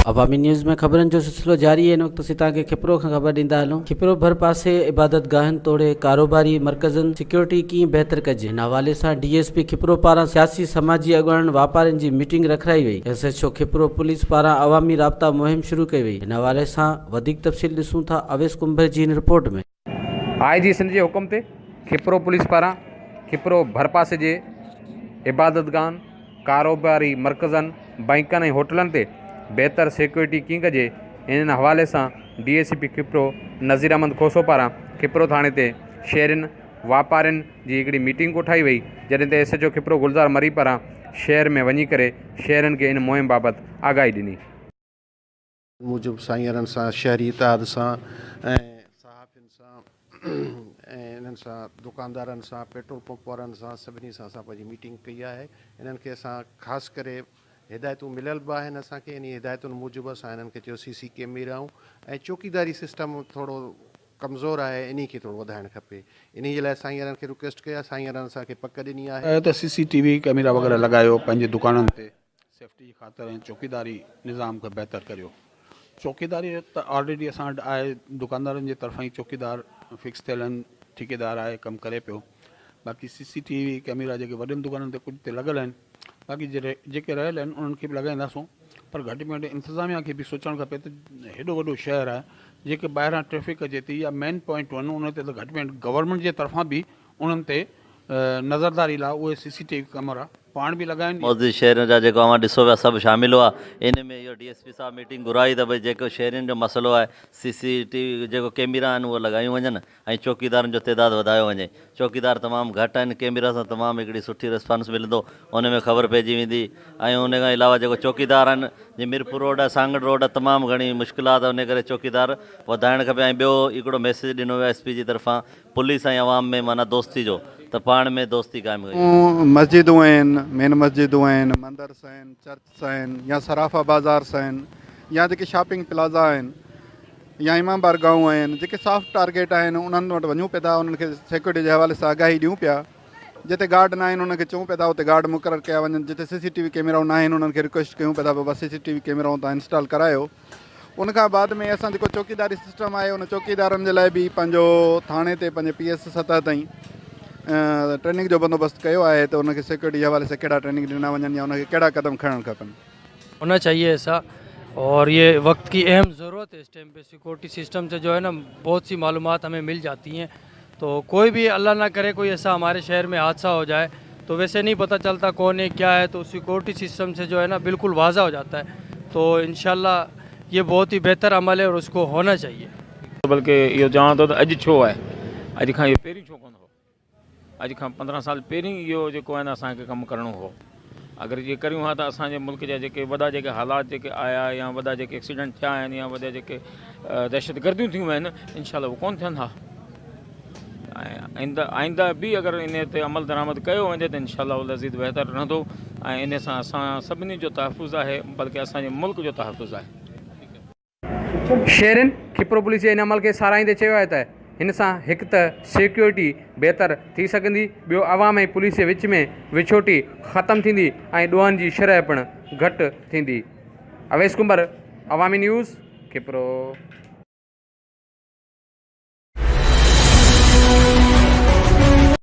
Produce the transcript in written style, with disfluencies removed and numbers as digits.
अवामी न्यूज़ में ख़बरनि जो सिलसिलो जारी है। इन वक्त असीं तव्हांखे खिपरो खां ख़बर ॾींदा हलूं। खिपरो भर पासे इबादत गाहनि तोड़े कारोबारी मर्कज़नि सिक्योरिटी कीअं बहितर कजे, हिन हवाले सां DSP खिपरो पारां सियासी समाजी अॻुवाणनि वापारियुनि जी मीटिंग रखाई वई। SHO खिपरो पुलिस पारां अवामी राब्ता मुहिम शुरू कई वई। हिन हवाले सां वधीक तफ़सील ॾिसूं था अवेस कुंभर जी हिन रिपोर्ट में। IG सिंध जे हुकुम ते खिपरो पुलिस पारां खिपरो भरपासे जे इबादतगाहनि, कारोबारी मर्कज़नि, बैंकनि ऐं होटलनि ते बहितर सिक्योरिटी कीअं कजे, इन हवाले सां DSP खिपरो नज़ीर अहमद खोसो पारां खिपरो थाणे ते शहरनि वापारियुनि जी हिकिड़ी मीटिंग कोठाई वई, जॾहिं ते SHO खिपरो गुलज़ार मरी पारां शहर में वञी करे शहरनि खे इन मुहिम बाबति आगाही ॾिनी। मूजिब साईंरनि सां शहरी इतिहाद सां ऐं सहाफ़ियुनि सां ऐं इन्हनि सां दुकानदारनि सां पेट्रोल पंप वारनि सां सभिनी सां असां पंहिंजी मीटिंग कई आहे। इन्हनि खे असां ख़ासि करे हिदायतूं मिलियल बि आहिनि असांखे। इन हिदायतुनि मूजिबि असां इन्हनि खे चयो CC कैमराऊं ऐं चौकीदारी सिस्टम थोरो कमज़ोर आहे, इन खे थोरो वधाइणु खपे। इन जे लाइ साईंरनि खे रिक्वेस्ट कया। साईंरनि असांखे पक ॾिनी आहे त CCTV कैमरा वग़ैरह लॻायो पंहिंजे दुकाननि ते सेफ्टी जी ख़ातिर ऐं चौकीदारी निज़ाम खे बहितर करियो। चौकीदारी त ऑलरेडी असां वटि आहे, दुकानदारनि जे तरफ़ां ई चौकीदार फिक्स थियल आहिनि, ठेकेदार आहे, कमु करे पियो। बाक़ी CCTV कैमरा जेके वॾनि दुकाननि ते कुझु ते लॻल आहिनि, बाक़ी जेके रहियल आहिनि उन्हनि खे बि लॻाईंदासूं। पर घटि में घटि इंतिज़ामिया खे बि सोचणु खपे त हेॾो वॾो शहर आहे, जेके ॿाहिरां ट्रैफ़िक अचे थी या मेन पॉइंट आहिनि उन ते त घटि में घटि गवर्नमेंट जे तरफ़ां बि उन्हनि ते नज़रदारी लाइ उहे CCTV कैमरा पाण बि लॻाइनि। मौजूदु शहर जा जेको अवां ॾिसो पिया सभु शामिल हुआ इन में। इहो DSP साहब मीटिंग घुराई त भई जेको शहरनि जो मसइलो आहे CCTV जेको कैमरा आहिनि उहे लॻायूं वञनि ऐं चौकीदारनि जो तइदादु वधायो वञे। चौकीदार तमामु घटि आहिनि, कैमरा सां तमामु हिकिड़ी सुठी रिस्पॉन्स मिलंदो, उन में ख़बर पइजी वेंदी। ऐं उन खां अलावा जेको चौकीदार आहिनि, जीअं मीरपुर रोड आहे, सांगड़ रोड आहे, तमामु घणी मुश्किलात, उन करे चौकीदार वधाइणु खपे। ऐं ॿियो हिकिड़ो मैसेज ॾिनो वियो SP जी तरफ़ां पुलिस ऐं अवाम में माना दोस्ती जो, त पाण में दोस्ती क़ाइमु कई। मस्जिदूं आहिनि, मेन मस्जिदूं आहिनि, मंदर्स आहिनि, चर्च आहिनि, या सराफ़ा बाज़ार्स आहिनि, या जेके शॉपिंग प्लाज़ा आहिनि, या इमाम बारगाहूं आहिनि, जेके सॉफ्ट टारगेट आहिनि उन्हनि वटि वञूं पिया था, उन्हनि खे सिक्योरिटी जे हवाले सां आगाही ॾियूं पिया। जिते गार्ड न आहिनि उनखे चऊं पिया था उते गार्ड मुक़ररु कया वञनि। जिते CCTV कैमराऊं न आहिनि उन्हनि खे रिक्वेस्ट कयूं पिया था बाबा CCTV कैमराऊं तव्हां इंस्टॉल करायो। उनखां बाद में असां जेको चौकीदारी सिस्टम आहे उन चौकीदारनि जे लाइ बि पंहिंजो थाणे ते पंहिंजे PS सतह ताईं ट्रेनिंग जो बंदोबस्तु कयो आहे त उनखे सिक्योरिटी जे हवाले सां कहिड़ा ट्रेनिंग ॾिना वञनि या उनखे कहिड़ा क़दम खणणु खपनि। होना चाहिए ऐसा, और ये वक्त की अहम ज़रूरत है इस टाइम पे। सिक्योरिटी सिस्टम से जो है ना बहुत सी मालूमात हमें मिल जाती हैं, तो कोई भी अल्लाह ना करे कोई ऐसा हमारे शहर में हादसा हो जाए तो वैसे नहीं पता चलता कौन है क्या है, तो सिक्योरिटी सिस्टम से जो है ना बिल्कुल वाज़ा हो जाता है। तो इंशाल्लाह ये बहुत ही बेहतर अमल है और उसको होना चाहिए। बल्कि इहो चवां थो त अॼु छो आहे, अॼु खां इहो पहिरीं छो कोन हो, अॼु खां 15 साल पहिरीं इहो जेको आहे न असांखे कमु करिणो हो। अगरि इहे करियूं हा त असांजे मुल्क जा जेके वॾा जेके हालात जेके आया या वॾा जेके एक्सीडेंट थिया आहिनि या वॾा जेके दहशतगर्दियूं थियूं आहिनि, इंशाल्लाह उहो कोन थियनि हा। ऐं आइंदा बि अगरि इन ते अमल दरामद कयो वञे त इंशाल्लाह लज़ीद बहितर रहंदो ऐं इन सां असां सभिनी जो तहफ़ुज़ आहे, बल्कि असांजे मुल्क जो तहफ़ुज़ आहे। शहरनि खिपरो पुलिस जे इन अमल खे साराहींदे चयो आहे त हिन सां हिकु त सिक्योरिटी बहितर थी सघंदी, ॿियो अवाम ऐं पुलिस जे विच में विछोटी ख़तमु थींदी ऐं ॾोहनि जी शरह पिणु घटि थींदी। अवेस कुंभर, अवामी न्यूज़, खिपरो।